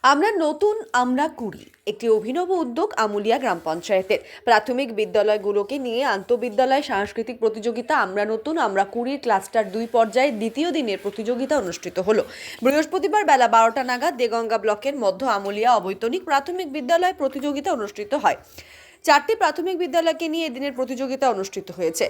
আমরা নতুন আমরা কুড়ি একটি অভিনব উদ্যোগ আমুলিয়া গ্রাম পঞ্চায়েতের প্রাথমিক বিদ্যালয়গুলোকে নিয়ে আন্তঃবিদ্যালয় সাংস্কৃতিক প্রতিযোগিতা আমরা নতুন আমরা কুড়ির ক্লাস্টার 2 পর্যায়ে দ্বিতীয় দিনের প্রতিযোগিতা অনুষ্ঠিত হলো। বৃহস্পতিবার বেলা 12টা নাগাদ দেগঙ্গা ব্লকের মধ্য আমুলিয়া অবৈতনিক প্রাথমিক বিদ্যালয় প্রতিযোগিতা অনুষ্ঠিত হয়। 4টি প্রাথমিক বিদ্যালয়কে নিয়ে এদিনের প্রতিযোগিতা অনুষ্ঠিত হয়েছে।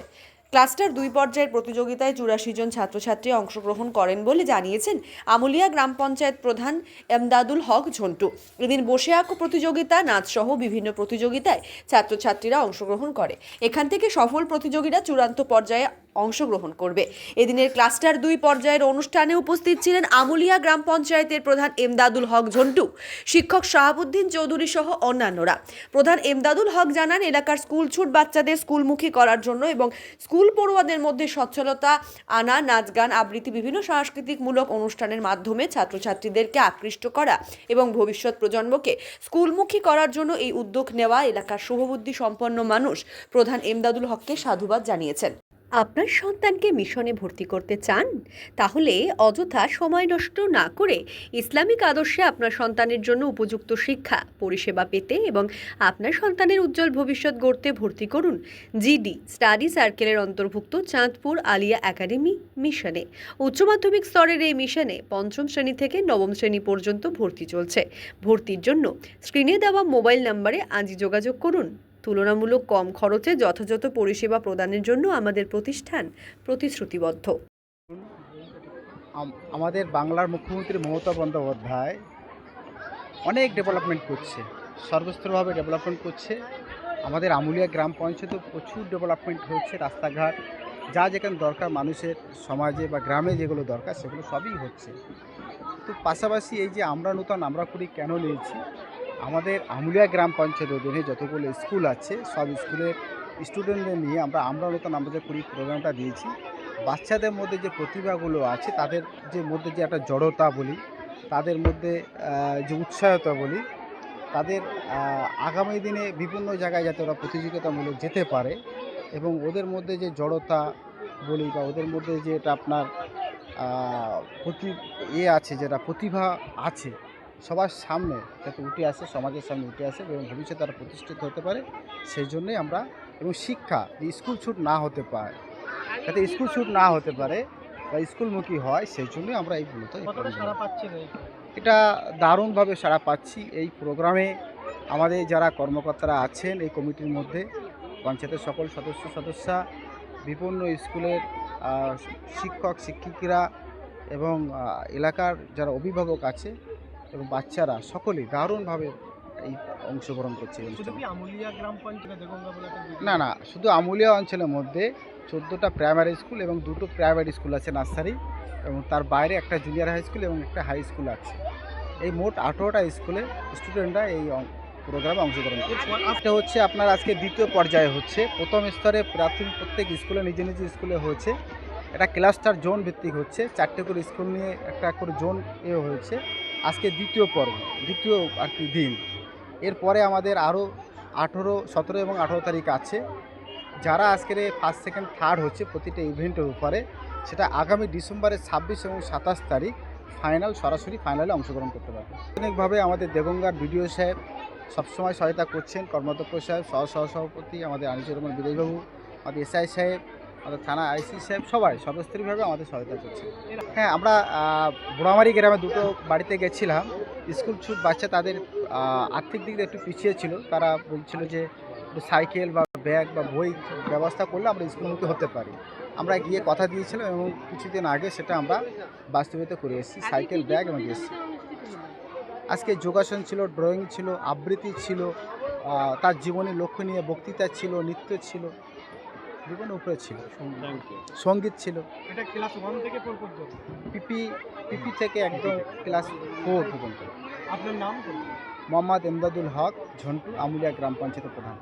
ক্লাস্টার 2 পর্যায়ের প্রতিযোগিতায় 84 জন ছাত্রছাত্রী অংশগ্রহণ করেন বলে জানিয়েছেন আমুলিয়া গ্রাম পঞ্চায়েত প্রধান এমদাদুল হক ঝন্টু। এদিন বসে আঁকো প্রতিযোগিতা, নাচ সহ বিভিন্ন প্রতিযোগিতায় ছাত্রছাত্রীরা অংশগ্রহণ করে। এখান থেকে সফল প্রতিযোগীরা চূড়ান্ত পর্যায়ে অংশগ্রহণ করবে। এদিনের ক্লাস্টার 2 পর্যায়ের অনুষ্ঠানে উপস্থিত ছিলেন আমুলিয়া গ্রাম পঞ্চায়েতের প্রধান এমদাদুল হক ঝন্টু, শিক্ষক শাহাবুদ্দিন চৌধুরী সহ অন্যান্যরা। প্রধান এমদাদুল হক জানান, এলাকার স্কুল ছুট বাচ্চাদের স্কুলমুখী করার জন্য এবং স্কুল পড়ুয়াদের মধ্যে সচ্ছলতা আনা, নাচ গান আবৃত্তি বিভিন্ন সাংস্কৃতিকমূলক অনুষ্ঠানের মাধ্যমে ছাত্রছাত্রীদেরকে আকৃষ্ট করা এবং ভবিষ্যৎ প্রজন্মকে স্কুলমুখী করার জন্য এই উদ্যোগ নেওয়া এলাকার শুভবুদ্ধি সম্পন্ন মানুষ প্রধান এমদাদুল হককে সাধুবাদ জানিয়েছেন। আপনার সন্তানকে মিশনে ভর্তি করতে চান? তাহলে অযথা সময় নষ্ট না করে ইসলামিক আদর্শে আপনার সন্তানের জন্য উপযুক্ত শিক্ষা পরিষেবা পেতে এবং আপনার সন্তানের উজ্জ্বল ভবিষ্যৎ গড়তে ভর্তি করুন জিডি স্টাডি সার্কেলের অন্তর্ভুক্ত চাঁদপুর আলিয়া একাডেমি মিশনে। উচ্চ মাধ্যমিক স্তরের এই মিশনে 5ম শ্রেণী থেকে 9ম শ্রেণী পর্যন্ত ভর্তি চলছে। ভর্তির জন্য স্ক্রিনে দেওয়া মোবাইল নম্বরে আজই যোগাযোগ করুন। তুলনামূলক কম খরচে যথাযথ পরিষেবা প্রদানের জন্য আমাদের প্রতিষ্ঠান প্রতিশ্রুতিবদ্ধ। আমাদের বাংলার মুখ্যমন্ত্রী মমতা বন্দ্যোপাধ্যায় অনেক ডেভেলপমেন্ট করছে, সর্বস্তরভাবে ডেভেলপমেন্ট করছে। আমাদের আমুলিয়া গ্রাম পঞ্চায়েতে প্রচুর ডেভেলপমেন্ট হচ্ছে, রাস্তাঘাট যা যেখানে দরকার মানুষের সমাজে বা গ্রামে যেগুলো দরকার সেগুলো সবই হচ্ছে। তো পাশাপাশি এই যে আমরা নতুন আমরা করি কেন নিয়েছি, আমাদের আমুলিয়া গ্রাম পঞ্চায়েতের অধীনে যতগুলো স্কুল আছে সব স্কুলের স্টুডেন্টদের নিয়ে আমরা নতুন আমরা যে করি প্রোগ্রামটা দিয়েছি। বাচ্চাদের মধ্যে যে প্রতিভাগুলো আছে তাদের যে মধ্যে যে একটা জড়তা বলি, তাদের মধ্যে যে উৎসাহতা বলি, তাদের আগামী দিনে বিভিন্ন জায়গায় যাতে ওরা প্রতিযোগিতামূলক যেতে পারে এবং ওদের মধ্যে যে জড়তা বলি বা ওদের মধ্যে যে এটা আপনার আছে, যেটা প্রতিভা আছে সবার সামনে যাতে উঠে আসে, সমাজের সামনে উঠে আসে এবং ভবিষ্যতে তারা প্রতিষ্ঠিত হতে পারে, সেই জন্যই আমরা এবং শিক্ষা যে স্কুল ছুট না হতে পারে, যাতে স্কুল ছুট না হতে পারে বা স্কুলমুখী হয়, সেই জন্যই আমরা এই মূলত এটা দারুণভাবে সাড়া পাচ্ছি। এই প্রোগ্রামে আমাদের যারা কর্মকর্তারা আছেন এই কমিটির মধ্যে, পঞ্চায়েতের সকল সদস্যা, বিভিন্ন স্কুলের শিক্ষক শিক্ষিকারা এবং এলাকার যারা অভিভাবক আছে এবং বাচ্চারা সকলেই দারুণভাবে এই অংশগ্রহণ করছে। না, শুধু আমুলিয়া অঞ্চলের মধ্যে 14টা প্রাইমারি স্কুল এবং 2টো প্রাইভেট স্কুল আছে, নার্সারি, এবং তার বাইরে একটা জুনিয়র হাই স্কুল এবং একটা হাই স্কুল আছে। এই মোট 18টা স্কুলের স্টুডেন্টরা এই প্রোগ্রামে অংশগ্রহণ করছে। এটা হচ্ছে আপনার আজকে দ্বিতীয় পর্যায়ে হচ্ছে। প্রথম স্তরে প্রাথমিক প্রত্যেক স্কুলে নিজ স্কুলে হয়েছে। এটা ক্লাস্টার জোন ভিত্তিক হচ্ছে, 4টে করে স্কুল নিয়ে একটা করে জোন হয়েছে। আজকে দ্বিতীয় পর্ব, দ্বিতীয় আর কি দিন। এরপরে আমাদের আরও 18, 17 এবং 18 তারিখ আছে। যারা আজকের ফার্স্ট সেকেন্ড থার্ড হচ্ছে প্রতিটা ইভেন্টের উপরে, সেটা আগামী ডিসেম্বরের 26 এবং 27 তারিখ ফাইনাল, সরাসরি ফাইনালে অংশগ্রহণ করতে পারবে। অনেকভাবে আমাদের দেগঙ্গার বিডিও সাহেব সবসময় সহায়তা করছেন, কর্মাধ্যক্ষ সাহেব, সহসভাপতি আমাদের আনিসুর রহমান বিদেশবাবু, আমাদের এসআই সাহেব, আমাদের থানা আইসি সাহেব, সবাই সর্বস্তরীয়ভাবে আমাদের সহায়তা করছে। হ্যাঁ, আমরা বোড়ামারি গ্রামে 2টো বাড়িতে গেছিলাম। স্কুল ছুট বাচ্চা তাদের আর্থিক দিক দিয়ে একটু পিছিয়ে ছিল। তারা বলছিল যে একটু সাইকেল বা ব্যাগ বা বই ব্যবস্থা করলে আমরা স্কুলমুখী হতে পারি। আমরা গিয়ে কথা দিয়েছিলাম এবং কিছুদিন আগে সেটা আমরা বাস্তবায়িত করে এসেছি, সাইকেল, ব্যাগ এবং এসেছি। আজকে যোগাসন ছিল, ড্রয়িং ছিল, আবৃত্তি ছিল, তার জীবনের লক্ষ্য নিয়ে বক্তৃতা ছিল, নৃত্য ছিল, বিভিন্ন উপরে ছিল, সঙ্গীত ছিল। এটা ক্লাস 1 থেকে 4 পর্যন্ত, পিপি থেকে একদম ক্লাস 4 পর্যন্ত। আপনার নাম? মোহাম্মদ এমদাদুল হক ঝন্টু, আমুলিয়া গ্রাম পঞ্চায়েতের প্রধান।